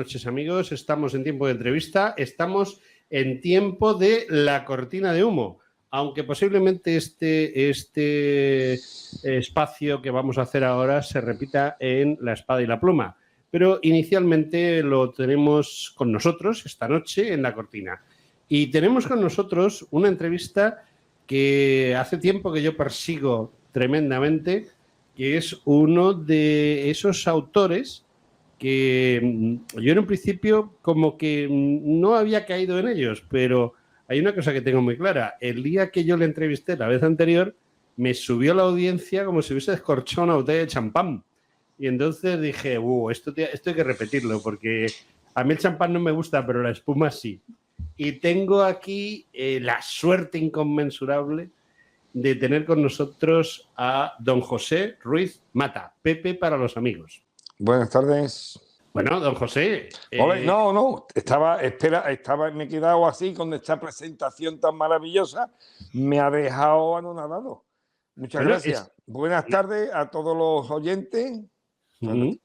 noches, amigos. Estamos en tiempo de entrevista, estamos en tiempo de la cortina de humo, aunque posiblemente este espacio que vamos a hacer ahora se repita en La Espada y la Pluma, pero inicialmente lo tenemos con nosotros esta noche en la cortina. Y tenemos con nosotros una entrevista que hace tiempo que yo persigo tremendamente, que es uno de esos autores que yo en un principio como que no había caído en ellos, pero hay una cosa que tengo muy clara. El día que yo le entrevisté la vez anterior, me subió la audiencia como si hubiese descorchado una botella de champán. Y entonces dije, esto hay que repetirlo, porque a mí el champán no me gusta, pero la espuma sí. Y tengo aquí la suerte inconmensurable de tener con nosotros a don José Ruiz Mata, Pepe para los amigos. Buenas tardes. Bueno, don José. Me he quedado así con esta presentación tan maravillosa. Me ha dejado anonadado. Muchas gracias. Buenas tardes a todos los oyentes. Bueno,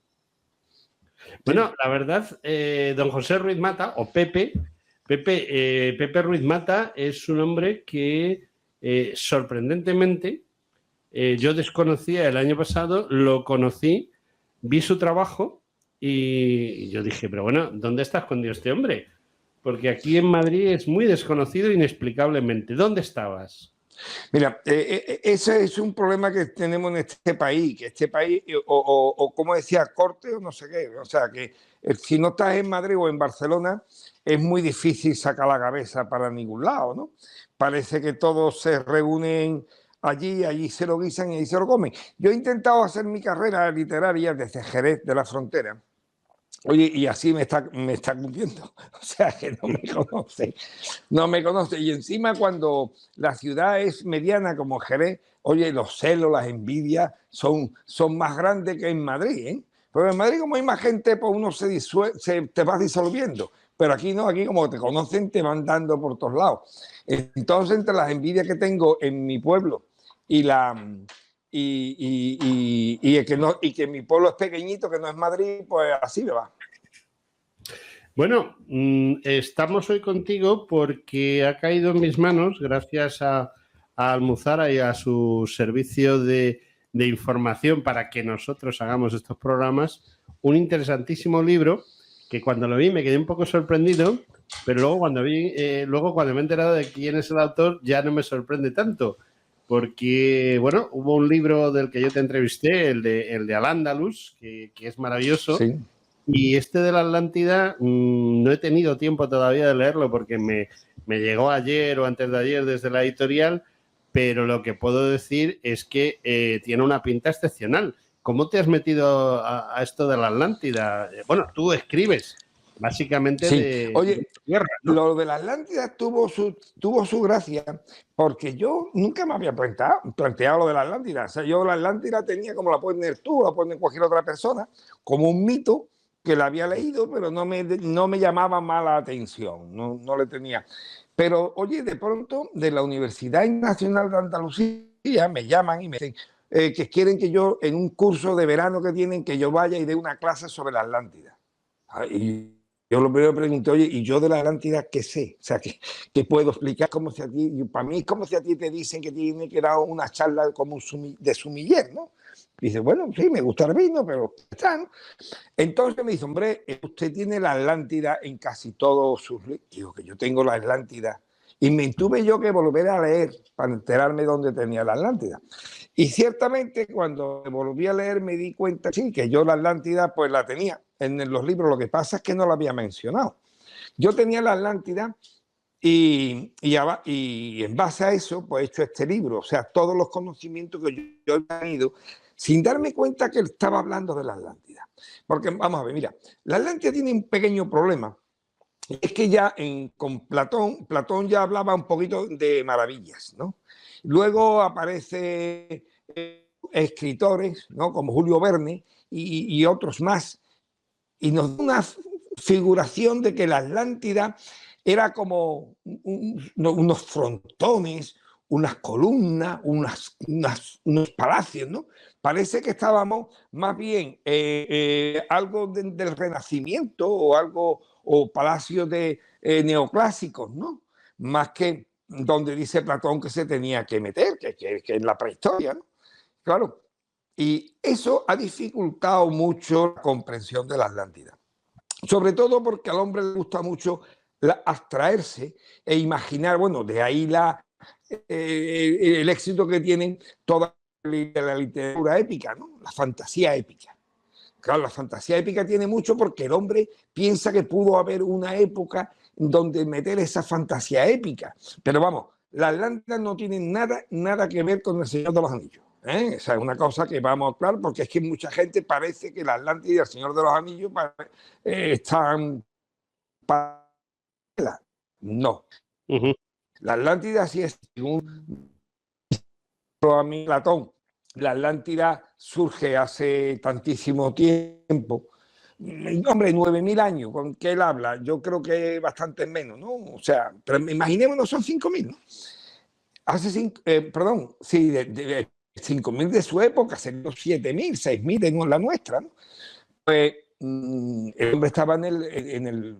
la verdad, don José Ruiz Mata, o Pepe Ruiz Mata es un hombre que sorprendentemente yo desconocía el año pasado, lo conocí, vi su trabajo y yo dije, pero bueno, ¿dónde está escondido este hombre? Porque aquí en Madrid es muy desconocido inexplicablemente. ¿Dónde estabas? Mira, ese es un problema que tenemos en este país, o como decía, corte o no sé qué. O sea, que si no estás en Madrid o en Barcelona, es muy difícil sacar la cabeza para ningún lado, ¿no? Parece que todos se reúnen allí se lo guisan y ahí se lo comen. Yo he intentado hacer mi carrera literaria desde Jerez de la Frontera. Oye, y así me está cumpliendo. O sea, que no me conoce. Y encima cuando la ciudad es mediana como Jerez, oye, los celos, las envidias son más grandes que en Madrid, ¿eh? Pero en Madrid como hay más gente, pues uno te vas disolviendo. Pero aquí no, aquí como te conocen, te van dando por todos lados. Entonces, entre las envidias que tengo en mi pueblo y que mi pueblo es pequeñito, que no es Madrid, pues así me va. Bueno, estamos hoy contigo porque ha caído en mis manos, gracias a Almuzara y a su servicio de información para que nosotros hagamos estos programas, un interesantísimo libro que cuando lo vi me quedé un poco sorprendido, pero luego cuando me he enterado de quién es el autor ya no me sorprende tanto. Porque, bueno, hubo un libro del que yo te entrevisté, el de Al-Ándalus, que es maravilloso. Sí. Y este de la Atlántida no he tenido tiempo todavía de leerlo porque me llegó ayer o antes de ayer desde la editorial, pero lo que puedo decir es que tiene una pinta excepcional. ¿Cómo te has metido a esto de la Atlántida? Bueno, tú escribes básicamente sí. de tierra, ¿no? Lo de la Atlántida tuvo su gracia porque yo nunca me había planteado lo de la Atlántida. O sea, yo la Atlántida tenía como la puedes tener tú, la puede tener cualquier otra persona, como un mito que la había leído, pero no me llamaba más la atención, no le tenía. Pero, oye, de pronto, de la Universidad Nacional de Andalucía me llaman y me dicen que quieren que yo, en un curso de verano que tienen, que yo vaya y dé una clase sobre la Atlántida. Y yo lo primero pregunté, oye, ¿y yo de la Atlántida qué sé? O sea, ¿qué puedo explicar? Como si a ti, para mí es como si a ti te dicen que tiene que dar una charla como de sumiller, ¿no? Y dice, bueno, sí, me gusta el vino, pero está, ¿no? Entonces me dice, hombre, usted tiene la Atlántida en casi todos sus libros. Digo, que yo tengo la Atlántida. Y me tuve yo que volver a leer para enterarme dónde tenía la Atlántida. Y ciertamente cuando me volví a leer me di cuenta, sí, que yo la Atlántida pues la tenía en los libros. Lo que pasa es que no la había mencionado. Yo tenía la Atlántida y en base a eso pues he hecho este libro. O sea, todos los conocimientos que yo he tenido sin darme cuenta que estaba hablando de la Atlántida. Porque, vamos a ver, mira, la Atlántida tiene un pequeño problema. Es que ya con Platón ya hablaba un poquito de maravillas, ¿no? Luego aparecen escritores, ¿no? Como Julio Verne y otros más, y nos da una figuración de que la Atlántida era como unos frontones, unas columnas, unos palacios, ¿no? Parece que estábamos más bien algo del Renacimiento o algo, o palacios de neoclásicos, ¿no? Más que donde dice Platón que se tenía que meter, que es la prehistoria, ¿no? Claro. Y eso ha dificultado mucho la comprensión de la Atlántida. Sobre todo porque al hombre le gusta mucho abstraerse e imaginar, bueno, de ahí el éxito que tienen toda la literatura épica, ¿no? La fantasía épica. Claro, la fantasía épica tiene mucho porque el hombre piensa que pudo haber una época donde meter esa fantasía épica. Pero vamos, la Atlántida no tiene nada que ver con el Señor de los Anillos. ¿Eh? O sea, es una cosa que vamos a hablar porque es que mucha gente parece que la Atlántida y el Señor de los Anillos están paralelas. No. La Atlántida sí es, según a mí Platón, la Atlántida surge hace tantísimo tiempo. Hombre, 9.000 años, ¿con qué él habla? Yo creo que bastante menos, ¿no? O sea, pero imaginémonos, son 5.000, ¿no? Perdón, sí, de 5.000 de su época, serían 7.000, 6.000 de la nuestra, ¿no? Pues el hombre estaba en el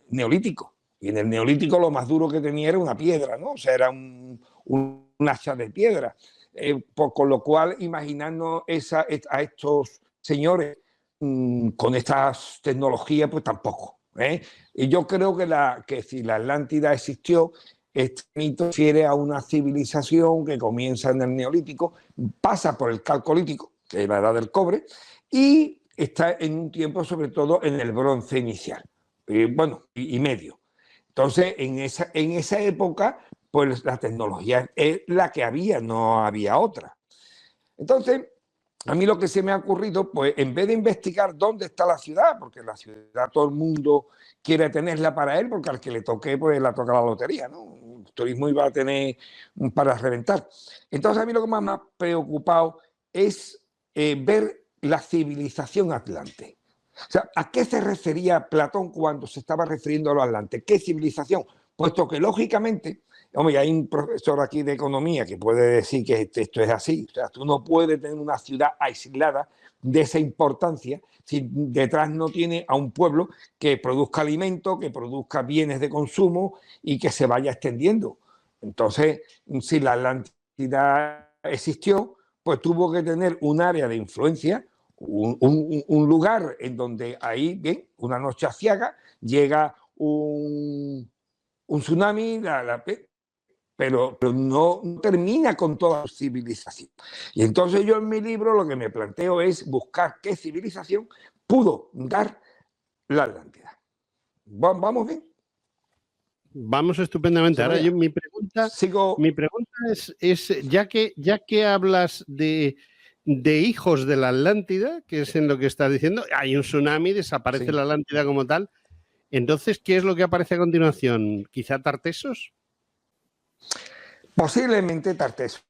Neolítico, y en el Neolítico lo más duro que tenía era una piedra, ¿no? O sea, era un hacha de piedra. Con lo cual, imaginarnos a estos señores con estas tecnologías, pues tampoco. Y yo creo que si la Atlántida existió, este mito refiere a una civilización que comienza en el Neolítico, pasa por el Calcolítico, que es la edad del cobre, y está en un tiempo, sobre todo, en el bronce inicial, y medio. Entonces, en esa época, pues la tecnología es la que había, no había otra. Entonces, a mí lo que se me ha ocurrido, pues en vez de investigar dónde está la ciudad, porque la ciudad todo el mundo quiere tenerla para él, porque al que le toque, pues la toca la lotería, ¿no? El turismo iba a tener para reventar. Entonces, a mí lo que más me ha preocupado es ver la civilización atlante. O sea, ¿a qué se refería Platón cuando se estaba refiriendo a los atlantes? ¿Qué civilización? Puesto que, lógicamente, hombre, hay un profesor aquí de economía que puede decir que esto es así. O sea, tú no puedes tener una ciudad aislada de esa importancia si detrás no tiene a un pueblo que produzca alimentos, que produzca bienes de consumo y que se vaya extendiendo. Entonces, si la Atlántida existió, pues tuvo que tener un área de influencia, un lugar en donde ahí, bien, una noche aciaga, llega un tsunami, pero no termina con toda su civilización. Y entonces yo en mi libro lo que me planteo es buscar qué civilización pudo dar la Atlántida. ¿Vamos bien? Vamos estupendamente. Ahora mi pregunta es ya que hablas de hijos de la Atlántida, que es en lo que estás diciendo, hay un tsunami, desaparece la Atlántida como tal. Entonces, ¿qué es lo que aparece a continuación? ¿Quizá Tartesos? Posiblemente Tartesos.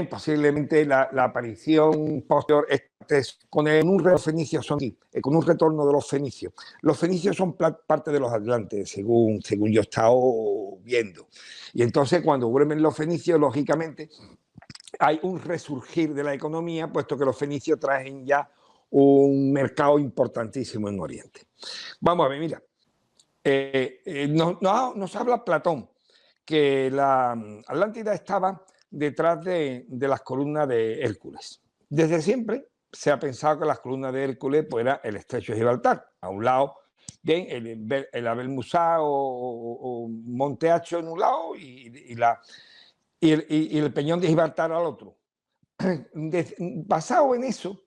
Posiblemente la aparición posterior con un con un retorno de los fenicios. Los fenicios son parte de los atlantes, según yo he estado viendo. Y entonces, cuando vuelven los fenicios, lógicamente, hay un resurgir de la economía, puesto que los fenicios traen ya un mercado importantísimo en Oriente. Vamos a ver, mira. Nos habla Platón que la Atlántida estaba detrás de las columnas de Hércules. Desde siempre se ha pensado que las columnas de Hércules pues, era el estrecho de Gibraltar, a un lado de el Abel Musá o Monte Hacho en un lado y el Peñón de Gibraltar al otro. Basado en eso,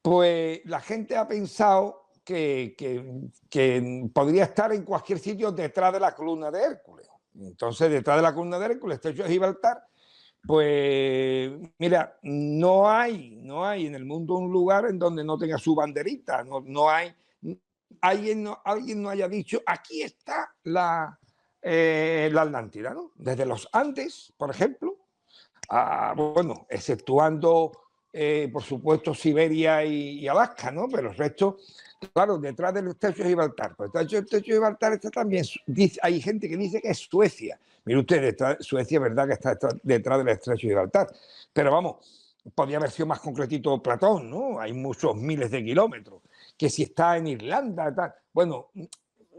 pues la gente ha pensado que podría estar en cualquier sitio detrás de la columna de Hércules. Entonces, detrás de la columna de Hércules, estrecho de Gibraltar, pues mira, no hay en el mundo un lugar en donde no tenga su banderita, no hay, alguien no haya dicho, aquí está la Atlántida, ¿no? Desde los Andes, por ejemplo, bueno, exceptuando por supuesto, Siberia y Alaska, ¿no? Pero el resto, claro, detrás del estrecho de Gibraltar. Pues el estrecho de Gibraltar está también, hay gente que dice que es Suecia. Mire usted, Suecia es verdad que está detrás del estrecho de Gibraltar. Pero vamos, podría haber sido más concretito Platón, ¿no? Hay muchos miles de kilómetros. Que si está en Irlanda, tal. Bueno,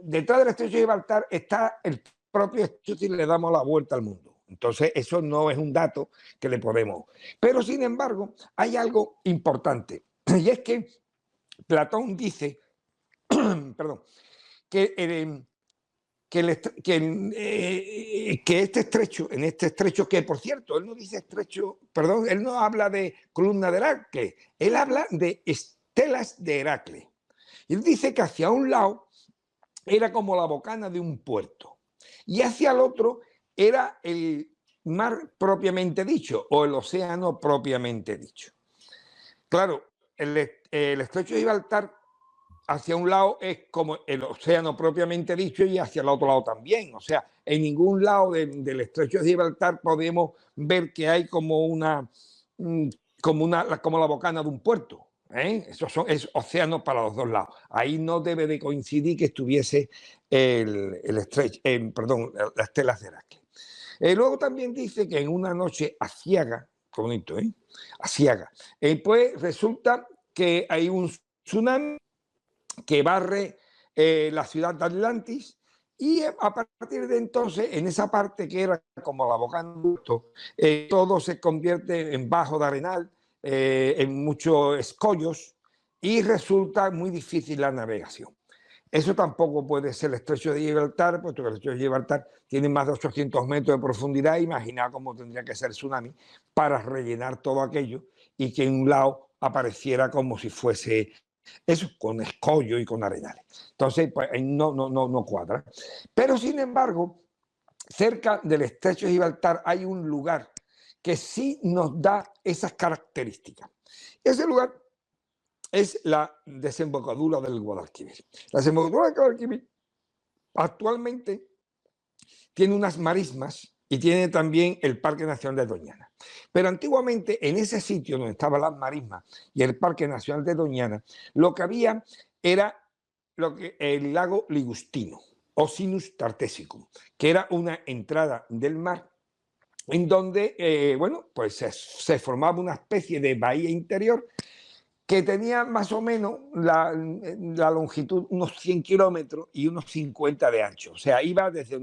detrás del estrecho de Gibraltar está el propio estrecho si le damos la vuelta al mundo. Entonces, eso no es un dato que le podemos. Pero, sin embargo, hay algo importante. Y es que Platón dice, perdón, que, que este estrecho, en este estrecho, que por cierto, él no dice estrecho, perdón, él no habla de columna de Heracles, él habla de estelas de Heracles. Y él dice que hacia un lado era como la bocana de un puerto y hacia el otro era el mar propiamente dicho o el océano propiamente dicho. Claro, el estrecho de Gibraltar hacia un lado es como el océano propiamente dicho y hacia el otro lado también. O sea, en ningún lado del estrecho de Gibraltar podemos ver que hay como la bocana de un puerto. Eso es océano para los dos lados. Ahí no debe de coincidir que estuviese el estrecho, perdón, las telas de Heracles. Luego también dice que en una noche aciaga, qué bonito, aciaga, pues resulta que hay un tsunami que barre la ciudad de Atlantis y a partir de entonces, en esa parte que era como la bocana, todo se convierte en bajo de arenal, en muchos escollos y resulta muy difícil la navegación. Eso tampoco puede ser el estrecho de Gibraltar, puesto que el estrecho de Gibraltar tiene más de 800 metros de profundidad. Imagina cómo tendría que ser el tsunami para rellenar todo aquello y que en un lado apareciera como si fuese eso, con escollo y con arenales. Entonces, pues no cuadra. Pero, sin embargo, cerca del estrecho de Gibraltar hay un lugar que sí nos da esas características. Ese lugar es la desembocadura del Guadalquivir. La desembocadura del Guadalquivir actualmente tiene unas marismas y tiene también el Parque Nacional de Doñana. Pero antiguamente, en ese sitio donde estaban las marismas y el Parque Nacional de Doñana, lo que había era el lago Ligustino, o Sinus Tartesicum, que era una entrada del mar en donde, bueno, pues se formaba una especie de bahía interior que tenía más o menos la longitud unos 100 kilómetros y unos 50 de ancho. O sea, iba desde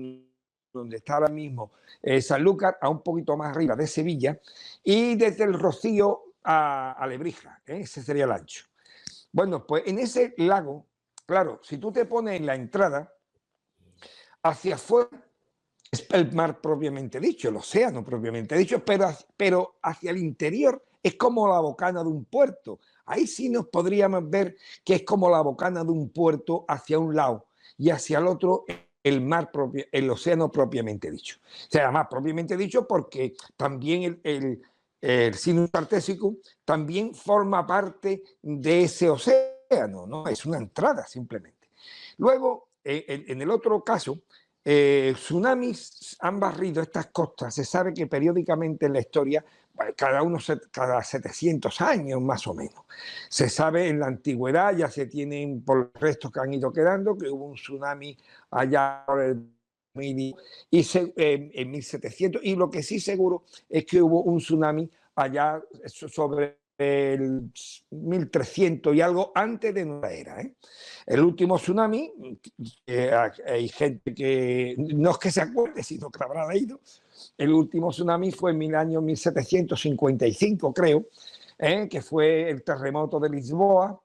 donde está ahora mismo Sanlúcar a un poquito más arriba de Sevilla y desde el Rocío a Lebrija, ese sería el ancho. Bueno, pues en ese lago, claro, si tú te pones en la entrada, hacia afuera es el mar propiamente dicho, el océano propiamente dicho, pero hacia el interior es como la bocana de un puerto. Ahí sí nos podríamos ver que es como la bocana de un puerto hacia un lado y hacia el otro el mar propio, el océano propiamente dicho. Se llama propiamente dicho porque también el Sinus Tartesicum también forma parte de ese océano, ¿no? Es una entrada simplemente. Luego, en el otro caso, tsunamis han barrido estas costas. Se sabe que periódicamente en la historia, cada 700 años más o menos, se sabe en la antigüedad, ya se tienen por los restos que han ido quedando, que hubo un tsunami allá por el en 1700, y lo que sí seguro es que hubo un tsunami allá sobre el 1300 y algo antes de nuestra era. El último tsunami, hay gente que no es que se acuerde, sino que habrá leído, el último tsunami fue en el año 1755, creo, que fue el terremoto de Lisboa,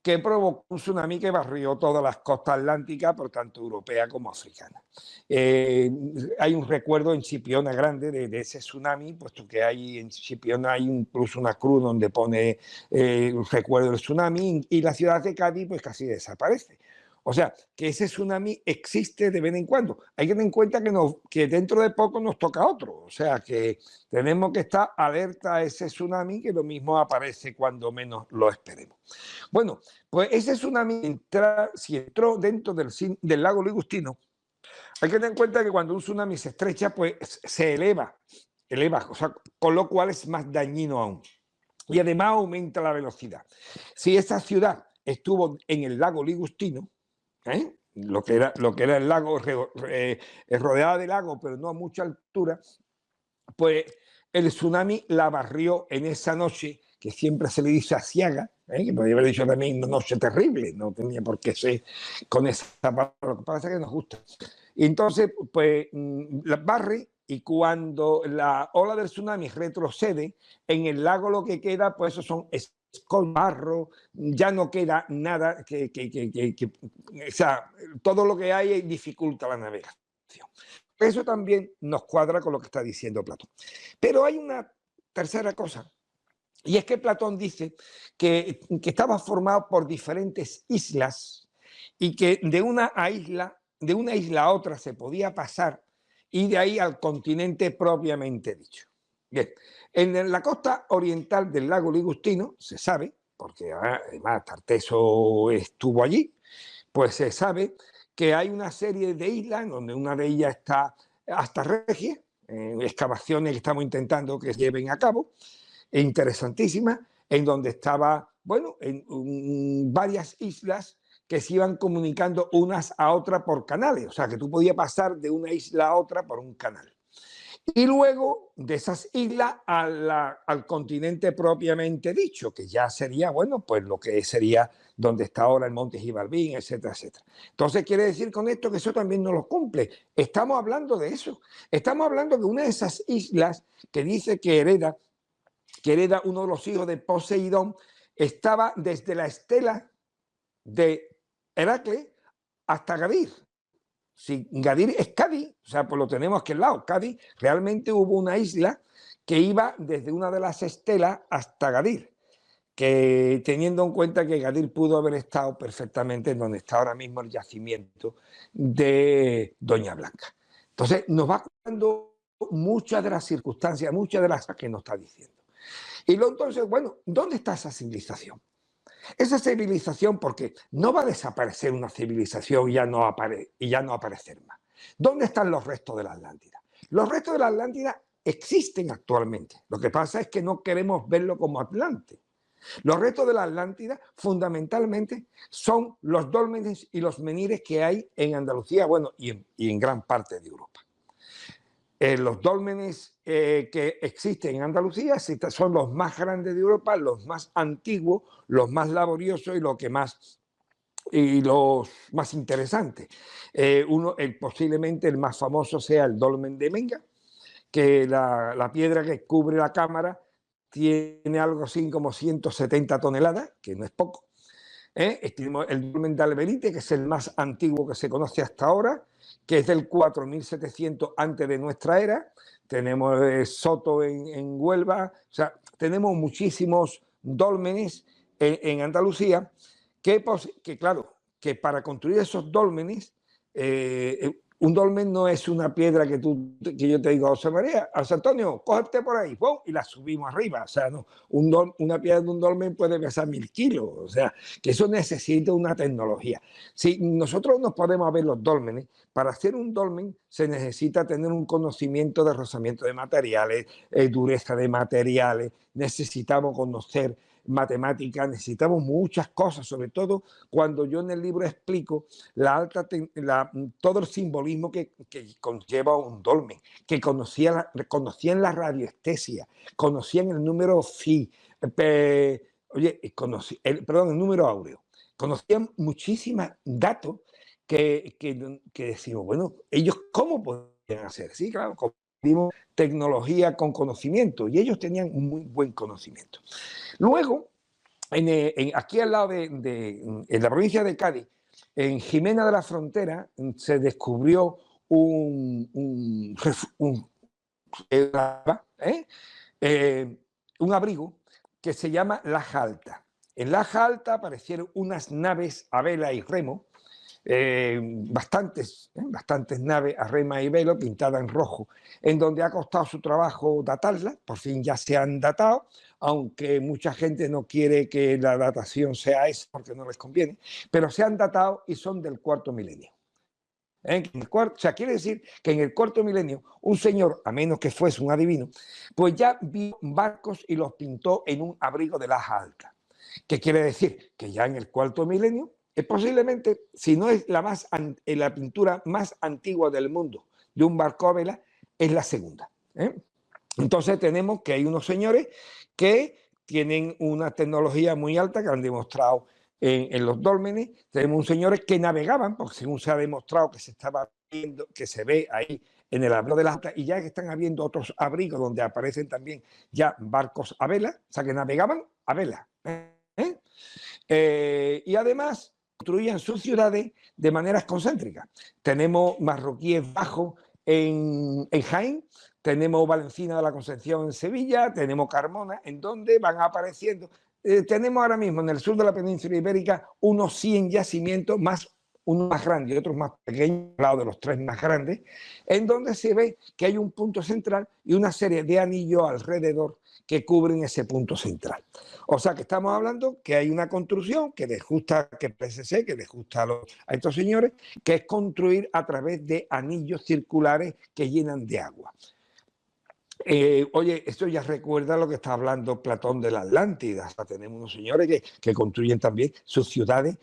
que provocó un tsunami que barrió todas las costas atlánticas, por tanto europea como africana. Hay un recuerdo en Chipiona grande de ese tsunami, puesto que en Chipiona hay incluso una cruz donde pone un recuerdo del tsunami, y la ciudad de Cádiz pues casi desaparece. O sea, que ese tsunami existe de vez en cuando. Hay que tener en cuenta que dentro de poco nos toca otro. O sea, que tenemos que estar alerta a ese tsunami, que lo mismo aparece cuando menos lo esperemos. Bueno, pues ese tsunami, si entró dentro del lago Ligustino, hay que tener en cuenta que cuando un tsunami se estrecha, pues se eleva, o sea, con lo cual es más dañino aún. y además aumenta la velocidad. Si esa ciudad estuvo en el lago Ligustino, lo que era el lago, rodeada de lago, pero no a mucha altura, pues el tsunami la barrió en esa noche, que siempre se le dice asiaga, que podría haber dicho también una noche terrible, no tenía por qué ser con esa palabra, lo que pasa es que nos gusta. Y entonces, pues, la barre, y cuando la ola del tsunami retrocede, en el lago lo que queda, pues eso son barro, ya no queda nada o sea, todo lo que hay dificulta la navegación. Eso también nos cuadra con lo que está diciendo Platón. Pero hay una tercera cosa, y es que Platón dice que estaba formado por diferentes islas y que de una isla a otra se podía pasar y de ahí al continente propiamente dicho. Bien, en la costa oriental del lago Ligustino, se sabe, porque además Tarteso estuvo allí, pues se sabe que hay una serie de islas, donde una de ellas está hasta Regia, excavaciones que estamos intentando que se lleven a cabo, interesantísimas, en donde estaba, bueno, en varias islas que se iban comunicando unas a otras por canales, o sea, que tú podías pasar de una isla a otra por un canal. Y luego de esas islas al continente propiamente dicho, que ya sería, bueno, pues lo que sería donde está ahora el Monte Gibalbín, etcétera, etcétera. Entonces quiere decir con esto que eso también no lo cumple. Estamos hablando de eso. Estamos hablando de una de esas islas que dice que hereda uno de los hijos de Poseidón, estaba desde la estela de Heracles hasta Gadir. Si Gadir es Cádiz, o sea, pues lo tenemos aquí al lado. Cádiz, realmente hubo una isla que iba desde una de las estelas hasta Gadir, que teniendo en cuenta que Gadir pudo haber estado perfectamente en donde está ahora mismo el yacimiento de Doña Blanca. Entonces, nos va contando muchas de las circunstancias, muchas de las que nos está diciendo. Y luego entonces, bueno, ¿dónde está esa civilización? Esa civilización, porque no va a desaparecer una civilización y ya no aparecer más. ¿Dónde están los restos de la Atlántida? Los restos de la Atlántida existen actualmente. Lo que pasa es que no queremos verlo como Atlante. Los restos de la Atlántida fundamentalmente son los dólmenes y los menires que hay en Andalucía, bueno, y en gran parte de Europa. Los dólmenes que existen en Andalucía son los más grandes de Europa, los más antiguos, los más laboriosos y los más interesantes. Posiblemente el más famoso sea el dolmen de Menga, que la piedra que cubre la cámara tiene algo así como 170 toneladas, que no es poco. El dolmen de Alberite, que es el más antiguo que se conoce hasta ahora, que es del 4700 antes de nuestra era. Tenemos Soto en Huelva, o sea, tenemos muchísimos dólmenes en Andalucía, que claro, que para construir esos dólmenes, un dolmen no es una piedra que yo te digo, José María, José Antonio, cógete por ahí, ¡pum! Y la subimos arriba. O sea, no, una piedra de un dolmen puede pesar 1000 kilos. O sea, que eso necesita una tecnología. Si nosotros nos podemos ver los dólmenes, para hacer un dolmen se necesita tener un conocimiento de rozamiento de materiales, dureza de materiales, necesitamos conocer matemáticas, necesitamos muchas cosas, sobre todo cuando yo en el libro explico todo el simbolismo que conlleva un dolmen, que conocían la radioestesia, conocían el número phi, el número áureo, conocían muchísimos datos que decimos, bueno, ellos ¿cómo podían hacer? Sí, claro, compartimos tecnología con conocimiento y ellos tenían un muy buen conocimiento. Luego, aquí al lado en la provincia de Cádiz, en Jimena de la Frontera, se descubrió un abrigo que se llama Laja Alta. En Laja Alta aparecieron unas naves a vela y remo, bastantes naves a rema y velo pintadas en rojo, en donde ha costado su trabajo datarlas. Por fin ya se han datado, aunque mucha gente no quiere que la datación sea esa porque no les conviene, pero se han datado y son del 4.º milenio. O sea, quiere decir que en el cuarto milenio un señor, a menos que fuese un adivino, pues ya vio barcos y los pintó en un abrigo de laja alta. ¿Qué quiere decir? Que ya en el cuarto milenio es posiblemente, si no es la pintura más antigua del mundo de un barco a vela, es la segunda. Entonces tenemos que hay unos señores que tienen una tecnología muy alta que han demostrado en los dólmenes. Tenemos unos señores que navegaban, porque según se ha demostrado que se estaba viendo, que se ve ahí en el abrigo de las altas, y ya que están habiendo otros abrigos donde aparecen también ya barcos a vela, o sea que navegaban a vela. Y además construían sus ciudades de maneras concéntricas. Tenemos marroquíes bajos en Jaén, tenemos Valencina de la Concepción en Sevilla, tenemos Carmona, en donde van apareciendo. Tenemos ahora mismo en el sur de la península ibérica unos 100 yacimientos, unos más grandes y otros más pequeños, al lado de los 3 más grandes, en donde se ve que hay un punto central y una serie de anillos alrededor que cubren ese punto central. O sea que estamos hablando que hay una construcción que les gusta, que parece ser que les gusta a estos señores, que es construir a través de anillos circulares que llenan de agua. Oye, esto ya recuerda lo que está hablando Platón de la Atlántida. O sea, tenemos unos señores que construyen también sus ciudades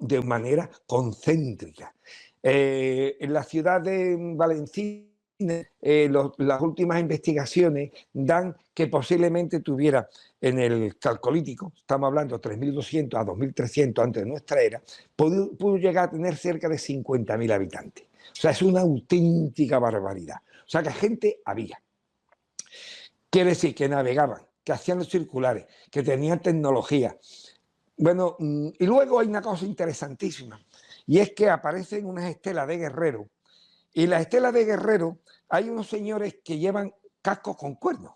de manera concéntrica. En la ciudad de Valencia, las últimas investigaciones dan que posiblemente tuviera en el Calcolítico, estamos hablando de 3.200 a 2.300 antes de nuestra era, pudo llegar a tener cerca de 50.000 habitantes. O sea, es una auténtica barbaridad. O sea, que gente había. Quiere decir que navegaban, que hacían los circulares, que tenían tecnología. Bueno, y luego hay una cosa interesantísima, y es que aparecen unas estelas de guerrero, y las estelas de guerrero hay unos señores que llevan cascos con cuernos.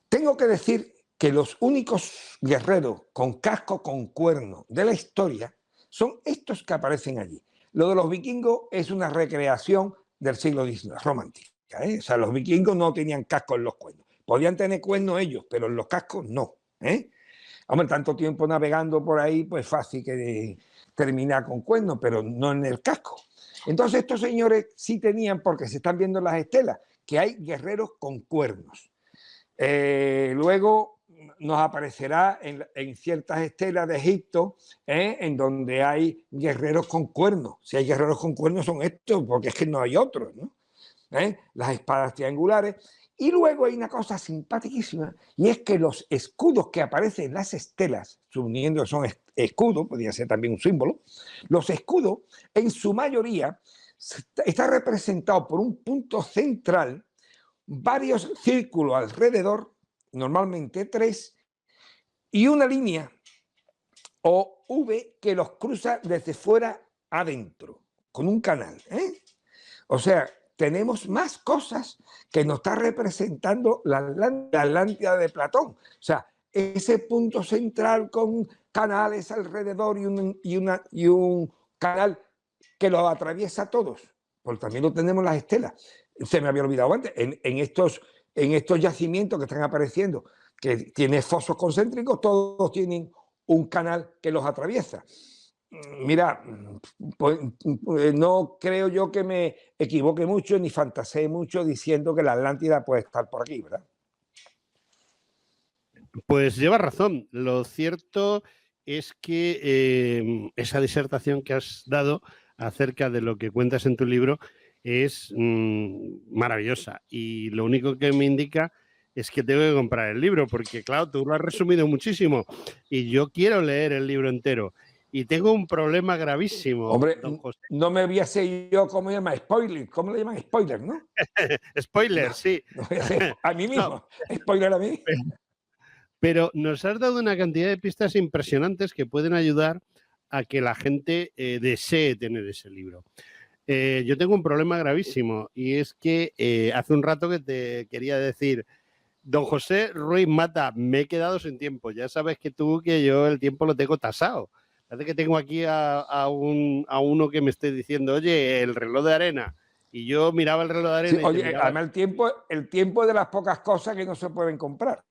Tengo que decir que los únicos guerreros con casco con cuernos de la historia son estos que aparecen allí. Lo de los vikingos es una recreación del siglo XIX, romántica. O sea, los vikingos no tenían cascos en los cuernos. Podían tener cuernos ellos, pero en los cascos no. Hombre, tanto tiempo navegando por ahí, pues fácil que terminar con cuernos, pero no en el casco. Entonces estos señores sí tenían, porque se están viendo en las estelas, que hay guerreros con cuernos. Luego nos aparecerá en ciertas estelas de Egipto, en donde hay guerreros con cuernos. Si hay guerreros con cuernos son estos, porque es que no hay otros, ¿no? Las espadas triangulares. Y luego hay una cosa simpaticísima, y es que los escudos que aparecen en las estelas, suponiendo que son escudos, podría ser también un símbolo, los escudos en su mayoría están representados por un punto central, varios círculos alrededor, normalmente 3, y una línea o V que los cruza desde fuera adentro, con un canal. O sea, tenemos más cosas que nos está representando la Atlántida de Platón. O sea, ese punto central con canales alrededor y un canal que los atraviesa a todos. Pues también lo tenemos en las estelas. Se me había olvidado antes. En estos yacimientos que están apareciendo, que tienen fosos concéntricos, todos tienen un canal que los atraviesa. Mira, pues, no creo yo que me equivoque mucho ni fantasee mucho diciendo que la Atlántida puede estar por aquí, ¿verdad? Pues llevas razón. Lo cierto es que esa disertación que has dado acerca de lo que cuentas en tu libro es maravillosa. Y lo único que me indica es que tengo que comprar el libro, porque claro, tú lo has resumido muchísimo y yo quiero leer el libro entero. Y tengo un problema gravísimo. Hombre, don José. no me voy a hacer yo cómo se llama, spoiler. ¿Cómo le llaman? Spoiler, ¿no? Spoiler, no, sí. No voy a hacer a mí mismo. No. Spoiler a mí. Pero nos has dado una cantidad de pistas impresionantes que pueden ayudar a que la gente desee tener ese libro. Yo tengo un problema gravísimo y es que hace un rato que te quería decir, don José Ruiz Mata, me he quedado sin tiempo. Ya sabes que yo el tiempo lo tengo tasado. Parece que tengo aquí a uno que me esté diciendo, oye, el reloj de arena. Y yo miraba el reloj de arena. Sí, oye, además el tiempo es de las pocas cosas que no se pueden comprar.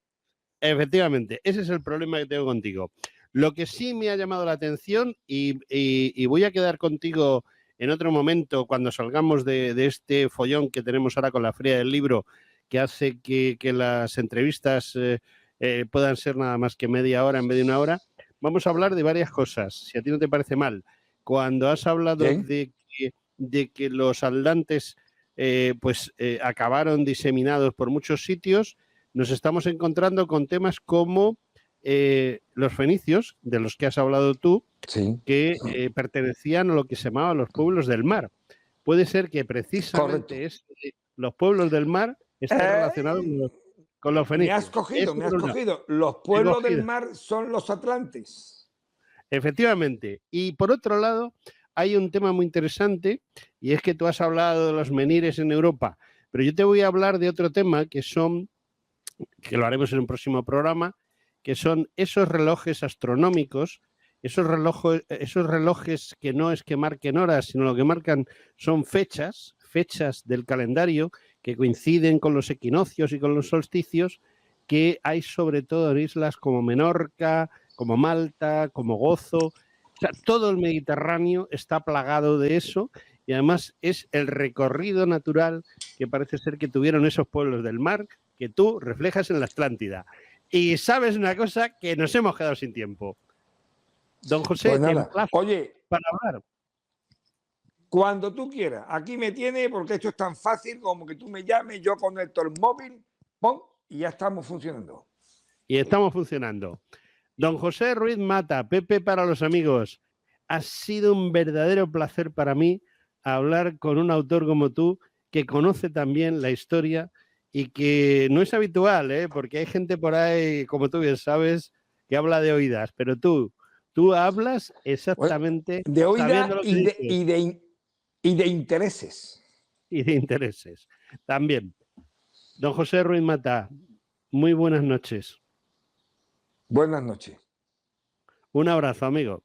Efectivamente, ese es el problema que tengo contigo. Lo que sí me ha llamado la atención y voy a quedar contigo en otro momento, cuando salgamos de este follón que tenemos ahora con la Feria del Libro, que hace que las entrevistas puedan ser nada más que media hora en vez de una hora, vamos a hablar de varias cosas, si a ti no te parece mal. Cuando has hablado de que los atlantes acabaron diseminados por muchos sitios, nos estamos encontrando con temas como los fenicios, de los que has hablado tú, que pertenecían a lo que se llamaban los pueblos del mar. Puede ser que precisamente los pueblos del mar estén relacionados con los fenicios. Me has cogido. Los pueblos del mar son los atlantes. Efectivamente. Y por otro lado, hay un tema muy interesante, y es que tú has hablado de los menires en Europa, pero yo te voy a hablar de otro tema que lo haremos en un próximo programa, que son esos relojes astronómicos, esos relojes que no es que marquen horas, sino lo que marcan son fechas del calendario que coinciden con los equinoccios y con los solsticios, que hay sobre todo en islas como Menorca, como Malta, como Gozo. O sea, todo el Mediterráneo está plagado de eso, y además es el recorrido natural que parece ser que tuvieron esos pueblos del mar que tú reflejas en la Atlántida. Y sabes una cosa, que nos hemos quedado sin tiempo. Don José, pues nada. Oye, para hablar. Cuando tú quieras. Aquí me tienes, porque esto es tan fácil como que tú me llames, yo conecto el móvil, ¡pum! Y ya estamos funcionando. Y estamos funcionando. Don José Ruiz Mata, Pepe para los amigos, ha sido un verdadero placer para mí hablar con un autor como tú, que conoce también la historia y que no es habitual, porque hay gente por ahí, como tú bien sabes, que habla de oídas, pero tú hablas exactamente de oídas y de intereses. Y de intereses también. Don José Ruiz Mata, muy buenas noches. Buenas noches. Un abrazo, amigo.